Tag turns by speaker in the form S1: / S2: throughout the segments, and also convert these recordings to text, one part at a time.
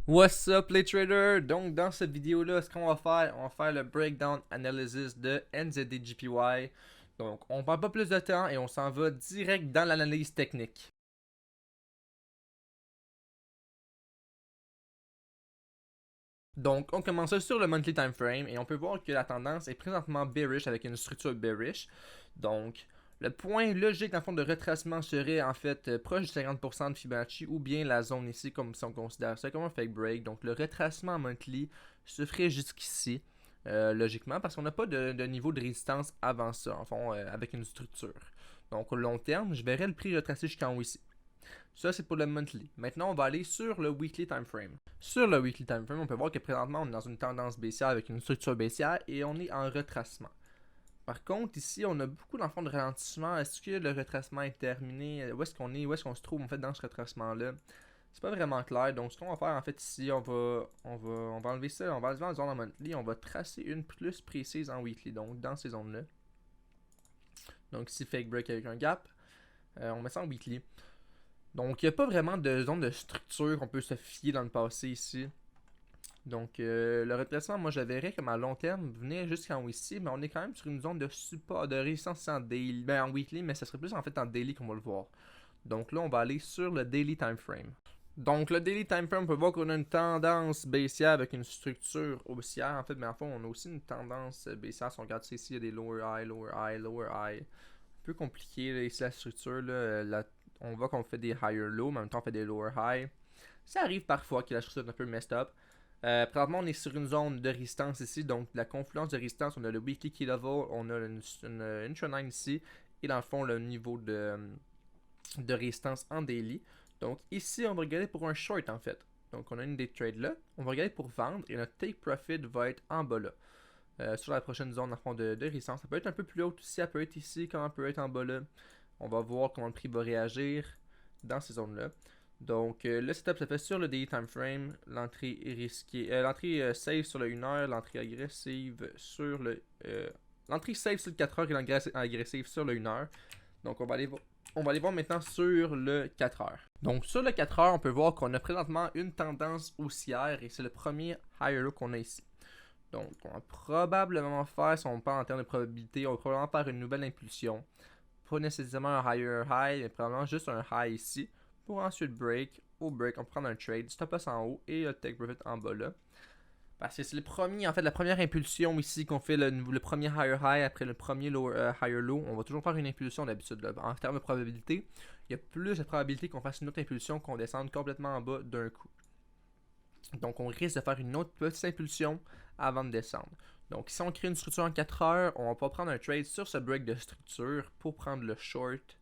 S1: What's up les traders? Donc dans cette vidéo là, ce qu'on va faire, on va faire le breakdown analysis de NZDJPY. Donc on perd pas plus de temps et on s'en va direct dans l'analyse technique. Donc on commence sur le monthly time frame et on peut voir que la tendance est présentement bearish avec une structure bearish. Donc le point logique dans le fond de retracement serait en fait proche du 50% de Fibonacci ou bien la zone ici comme si on considère ça comme un fake break. Donc le retracement monthly se ferait jusqu'ici. Logiquement, parce qu'on n'a pas de niveau de résistance avant ça, en fond, avec une structure. Donc, au long terme, je verrais le prix retracer jusqu'en haut ici. Ça, c'est pour le monthly. Maintenant, on va aller sur le weekly time frame. Sur le weekly time frame, on peut voir que présentement, on est dans une tendance baissière avec une structure baissière et on est en retracement. Par contre, ici, on a beaucoup d'enfants de ralentissement. Est-ce que le retracement est terminé? Où est-ce qu'on est? Où est-ce qu'on se trouve en fait dans ce retracement-là? C'est pas vraiment clair. Donc, ce qu'on va faire en fait ici, on va enlever ça. On va enlever en zone en monthly. On va tracer une plus précise en weekly. Donc, dans ces zones-là. Donc, ici, fake break avec un gap. On met ça en weekly. Donc, il n'y a pas vraiment de zone de structure qu'on peut se fier dans le passé ici. Donc, le retracement, moi, je le verrais comme à long terme, venir jusqu'en ici, mais on est quand même sur une zone de support, de résistance en daily, ben en weekly, mais ça serait plus en fait en daily qu'on va le voir. Donc là, on va aller sur le daily time frame. Donc, le daily time frame, on peut voir qu'on a une tendance baissière avec une structure haussière. En fait, mais en fond, on a aussi une tendance baissière. Si on regarde ici, il y a des lower high, lower high, lower high. Un peu compliqué, là, ici, la structure. Là, on voit qu'on fait des higher low, mais en même temps, on fait des lower high. Ça arrive parfois que la structure est un peu messed up. Présentement, on est sur une zone de résistance ici. Donc, la confluence de résistance, on a le weekly key level, on a une intraline ici. Et dans le fond, le niveau de résistance en daily. Donc ici, on va regarder pour un short en fait. Donc on a une des trades là. On va regarder pour vendre et notre take profit va être en bas là. Sur la prochaine zone en fond de résistance. Ça peut être un peu plus haut ici, ça peut être ici, comme ça peut être en bas là. On va voir comment le prix va réagir dans ces zones là. Donc le setup se fait sur le daily time frame. L'entrée est risquée. L'entrée safe sur le 1 heure, l'entrée agressive sur le. L'entrée safe sur le 4 heures et l'entrée agressive sur le 1 heure. Donc on va aller voir maintenant sur le 4 heures. Donc sur le 4 heures, on peut voir qu'on a présentement une tendance haussière et c'est le premier higher low qu'on a ici. Donc on va probablement faire, si on parle en termes de probabilité, on va probablement faire une nouvelle impulsion. Pas nécessairement un higher high, mais probablement juste un high ici. Pour ensuite break. Au break, on peut prendre un trade, stop loss en haut et le take profit en bas là. Parce que c'est le premier, en fait, la première impulsion ici qu'on fait le premier higher high après le premier higher low. On va toujours faire une impulsion d'habitude. En termes de probabilité, il y a plus de probabilité qu'on fasse une autre impulsion qu'on descende complètement en bas d'un coup. Donc on risque de faire une autre petite impulsion avant de descendre. Donc si on crée une structure en 4 heures, on va pas prendre un trade sur ce break de structure pour prendre le short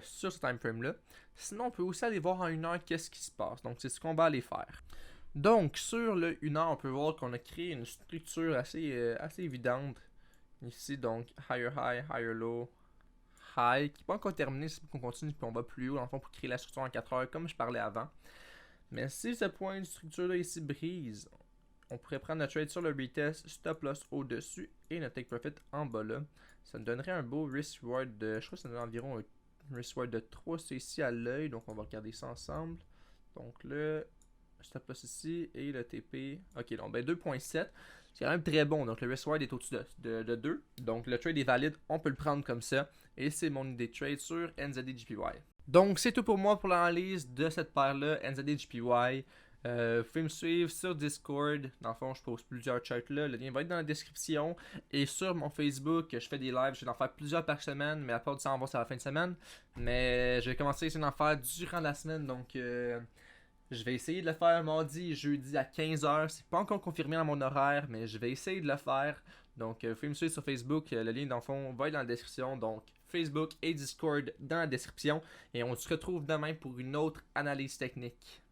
S1: sur ce time frame là. Sinon on peut aussi aller voir en 1 heure qu'est-ce qui se passe. Donc c'est ce qu'on va aller faire. Donc, sur le 1 heure, on peut voir qu'on a créé une structure assez évidente. Ici, donc, higher high, higher low, high, qui n'est pas encore terminé, c'est qu'on continue, puis on va plus haut, dans le fond, pour créer la structure en 4 heures, comme je parlais avant. Mais si ce point de structure-là ici brise, on pourrait prendre notre trade sur le retest, stop loss au-dessus, et notre take profit en bas là. Ça nous donnerait un beau risk reward de, je crois que ça nous donne environ un risk reward de 3, c'est ici à l'œil, donc on va regarder ça ensemble. Donc là, stop loss ici et le TP. Ok, donc ben 2.7. C'est quand même très bon. Donc le risk reward est au-dessus de 2. Donc le trade est valide. On peut le prendre comme ça. Et c'est mon idée de trade sur NZDJPY. Donc c'est tout pour moi pour l'analyse de cette paire-là, NZDJPY. Vous pouvez me suivre sur Discord. Dans le fond, je pose plusieurs charts là. Le lien va être dans la description. Et sur mon Facebook, je fais des lives. Je vais en faire plusieurs par semaine. Mais à part du temps, on va voir ça à la fin de semaine. Mais je vais commencer à essayer d'en faire durant la semaine. Donc je vais essayer de le faire mardi et jeudi à 15h. C'est pas encore confirmé dans mon horaire, mais je vais essayer de le faire. Donc, vous pouvez me suivre sur Facebook. Le lien, dans le fond, va être dans la description. Donc, Facebook et Discord dans la description. Et on se retrouve demain pour une autre analyse technique.